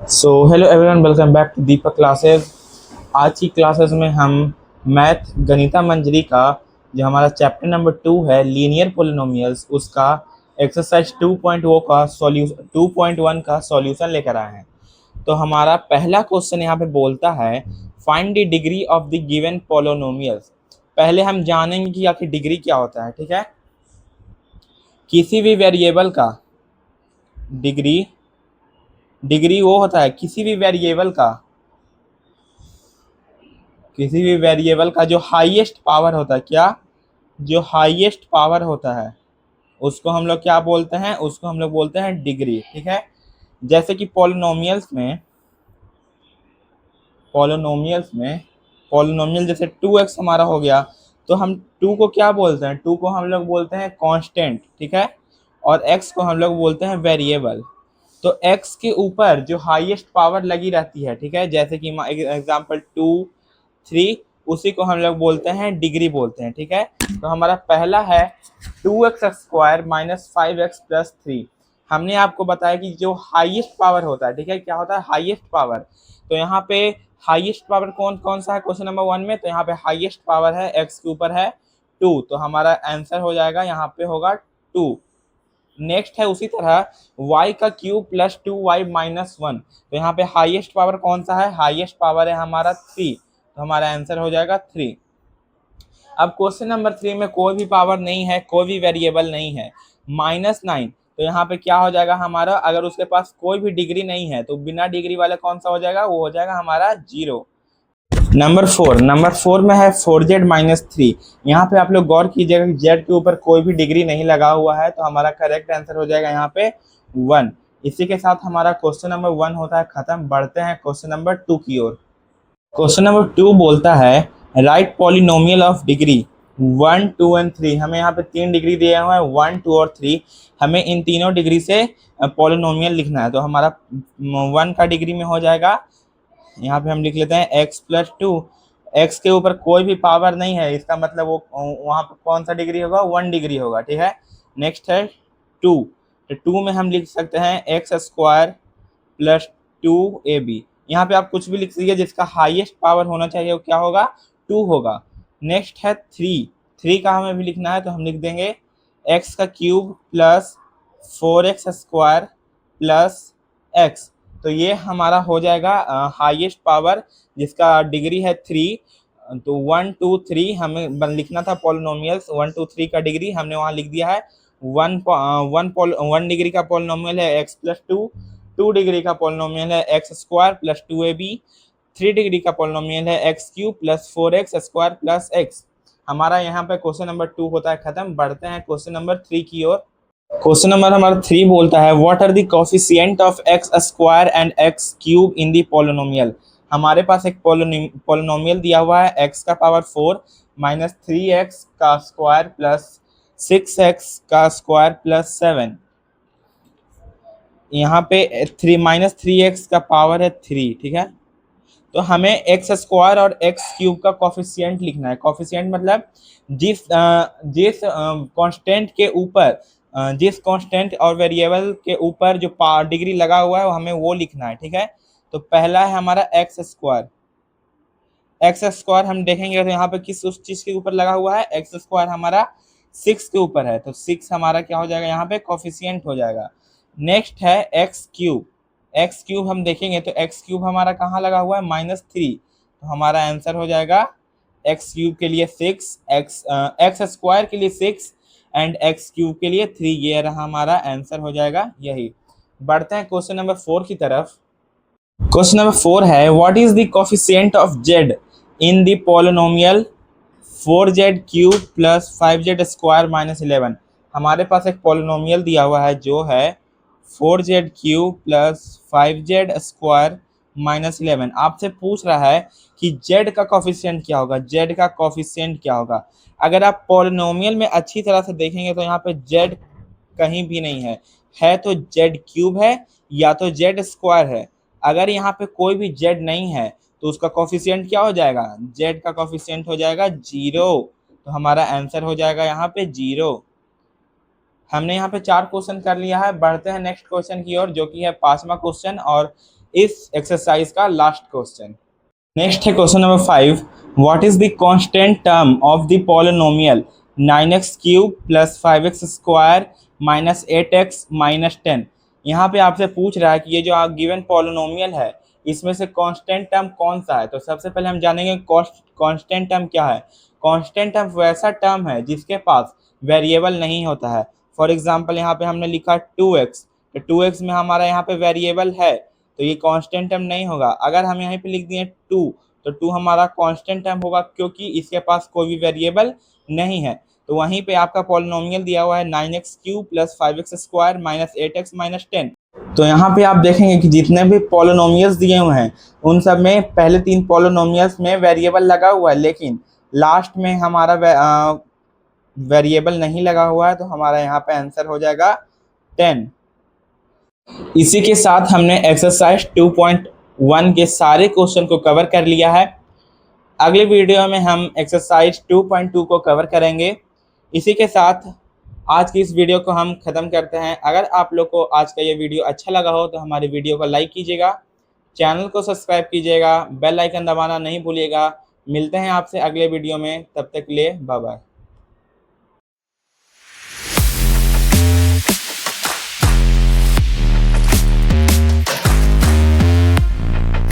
So hello everyone, welcome back to Deepak classes. आज की classes में हम मैथ गणिता मंजरी का जो हमारा चैप्टर नंबर 2 है लीनियर पोलिनोमियल्स, उसका एक्सरसाइज 2.0 का सॉल्यूशन 2.1 का सॉल्यूशन लेकर आए हैं। तो हमारा पहला क्वेश्चन यहाँ पे बोलता है find the degree of the given polynomials. पहले हम जानेंगे कि आखिर डिग्री क्या होता है। ठीक है, किसी भी वेरिएबल का डिग्री डिग्री वो होता है किसी भी वेरिएबल का जो हाईएस्ट पावर होता है। क्या? जो हाईएस्ट पावर होता है उसको हम लोग क्या बोलते हैं? उसको हम लोग बोलते हैं डिग्री। ठीक है, जैसे कि पॉलिनोमियल जैसे 2x हमारा हो गया, तो हम 2 को क्या बोलते हैं? 2 को हम लोग बोलते हैं कांस्टेंट। ठीक है, और x को हम लोग बोलते हैं वेरिएबल। तो x के ऊपर जो हाईएस्ट पावर लगी रहती है, ठीक है, जैसे कि एग्जांपल 2, 3, उसी को हम लोग बोलते हैं डिग्री बोलते हैं। ठीक है, तो हमारा पहला है 2x² - 5x+3। हमने आपको बताया कि जो हाईएस्ट पावर होता है, ठीक है, क्या होता है? Highest power. तो यहाँ पे हाईएस्ट पावर कौन कौन सा है क्वेश्चन नंबर 1 में? तो यहाँ पे हाईएस्ट पावर है x के ऊपर है 2, तो हमारा आंसर हो जाएगा यहाँ पे होगा 2। नेक्स्ट है उसी तरह y का क्यूब प्लस 2y-1, तो यहाँ पे हाईएस्ट पावर कौन सा है? हाईएस्ट पावर है हमारा 3, तो हमारा आंसर हो जाएगा 3। अब क्वेश्चन नंबर 3 में कोई भी पावर नहीं है, कोई भी वेरिएबल नहीं है। -9, तो यहाँ पे क्या हो जाएगा हमारा? अगर उसके पास कोई भी डिग्री नहीं है तो बिना डिग्री वाला कौन सा हो जाएगा? वो हो जाएगा हमारा 0। नंबर फोर में है 4z-3। यहाँ पे आप लोग गौर कीजिएगा कि z के ऊपर कोई भी डिग्री नहीं लगा हुआ है, तो हमारा करेक्ट आंसर हो जाएगा यहाँ पे 1। इसी के साथ हमारा क्वेश्चन नंबर 1 होता है खत्म। बढ़ते हैं क्वेश्चन नंबर 2 की ओर। क्वेश्चन नंबर 2 बोलता है right polynomial of degree 1, 2 and 3। हमें यहाँ पे 3 डिग्री दिया हुआ है, 1, 2 और 3। हमें इन तीनों डिग्री से पॉलिनोमियल लिखना है। तो हमारा 1 का डिग्री में हो जाएगा, यहाँ पे हम लिख लेते हैं x+2। x के ऊपर कोई भी पावर नहीं है, इसका मतलब वो वहाँ पर कौन सा डिग्री होगा? 1 डिग्री होगा। ठीक है, नेक्स्ट है 2। तो 2 में हम लिख सकते हैं x² + 2ab। यहाँ पे आप कुछ भी लिख दीजिए, जिसका हाईएस्ट पावर होना चाहिए वो क्या होगा? 2 होगा। नेक्स्ट है 3। 3 का हमें भी लिखना है, तो हम लिख देंगे x³ + 4x² + x। तो ये हमारा हो जाएगा हाईएस्ट पावर जिसका डिग्री है 3। तो 1, 2, 3 हमें लिखना था पॉलिनोमियल्स। 1, 2, 3 का डिग्री हमने वहाँ लिख दिया है। 1 डिग्री का पॉलिनोमियल है x+2। 2 डिग्री का पॉलिनोमियल है x² + 2ab। 3 डिग्री का पॉलिनोमियल है x³ + 4x² + x। हमारा यहाँ पे क्वेश्चन नंबर 2 होता है खत्म। बढ़ते हैं क्वेश्चन नंबर 3 की ओर। क्वेश्चन नंबर हमारा 3 बोलता है what are the coefficient of x² and x³ in the polynomial. हमारे पास एक पॉलिनोमियल दिया हुआ है x का पावर 4 -3x का स्क्वायर प्लस 6x का स्क्वायर प्लस 7। यहाँ पे 3 - 3x का पावर है 3। ठीक है, तो हमें x² और x³ का कोफिशिएंट लिखना है। कोफिशिएंट मतलब जिस कांस्टेंट के ऊपर जिस कांस्टेंट और वेरिएबल के ऊपर जो डिग्री लगा हुआ है हमें वो लिखना है। ठीक है, तो पहला है हमारा x² हम देखेंगे तो यहाँ पे किस उस चीज के ऊपर लगा हुआ है? x² हमारा 6 के ऊपर है, तो 6 हमारा क्या हो जाएगा? यहाँ पे कोफिशिएंट हो जाएगा। नेक्स्ट है x³ हम देखेंगे तो x³ हमारा कहाँ लगा हुआ है? -3, तो हमारा आंसर हो जाएगा x³ के लिए 6, x² के लिए 6 एंड x³ के लिए 3। ये रहा हमारा आंसर हो जाएगा यही। बढ़ते हैं क्वेश्चन नंबर 4 की तरफ। क्वेश्चन नंबर 4 है what is the coefficient of z in the polynomial 4z³ + 5z² - 11। हमारे पास एक पॉलिनोमियल दिया हुआ है जो है 4z³ + 5z² - 11। आपसे पूछ रहा है कि z का कोफिशिएंट क्या होगा? z का कोफिशिएंट क्या होगा? अगर आप पॉलिनोमियल में अच्छी तरह से देखेंगे तो यहाँ पे z कहीं भी नहीं है तो z³ है या तो z² है। अगर यहाँ पे कोई भी z नहीं है तो उसका कोफिशिएंट क्या हो जाएगा? z का कोफिशिएंट हो जाएगा 0, तो हमारा आंसर हो जाएगा यहाँ पे 0। हमने यहाँ पे 4 क्वेश्चन कर लिया है। बढ़ते हैं नेक्स्ट क्वेश्चन की ओर जो कि है 5वां क्वेश्चन, और इस एक्सरसाइज का लास्ट क्वेश्चन। नेक्स्ट है question number 5। What is the constant term of the polynomial 9x cube plus 5x square minus 8x minus 10। यहाँ पे आपसे पूछ रहा है कि ये जो गिवन पॉलिनोमियल है इसमें से कांस्टेंट टर्म कौन सा है। तो सबसे पहले हम जानेंगे कांस्टेंट टर्म क्या है। कांस्टेंट टर्म वैसा टर्म है जिसके पास वेरिएबल नहीं होता है। फॉर एग्जाम्पल यहाँ पे हमने लिखा 2x, तो 2x में हमारा यहाँ पे वेरिएबल है तो ये कांस्टेंट टर्म नहीं होगा। अगर हम यहाँ पे लिख दिए 2 तो 2 हमारा कांस्टेंट टर्म होगा क्योंकि इसके पास कोई भी वेरिएबल नहीं है। तो वहीं पे आपका पॉलिनोमियल दिया हुआ है 9x cube plus 5x square minus 8x minus 10। तो यहाँ पे आप देखेंगे कि जितने भी पॉलिनोमियल्स दिए हुए हैं उन सब में पहले 3 पॉलिनोमियल्स में वेरिएबल लगा हुआ है, लेकिन लास्ट में हमारा वेरिएबल नहीं लगा हुआ है, तो हमारा यहाँ पे आंसर हो जाएगा 10। इसी के साथ हमने एक्सरसाइज 2.1 के सारे क्वेश्चन को कवर कर लिया है। अगले वीडियो में हम एक्सरसाइज 2.2 को कवर करेंगे। इसी के साथ आज की इस वीडियो को हम ख़त्म करते हैं। अगर आप लोग को आज का ये वीडियो अच्छा लगा हो तो हमारी वीडियो को लाइक कीजिएगा, चैनल को सब्सक्राइब कीजिएगा, बेल आइकन दबाना नहीं भूलिएगा। मिलते हैं आपसे अगले वीडियो में, तब तक के लिए बाय बाय।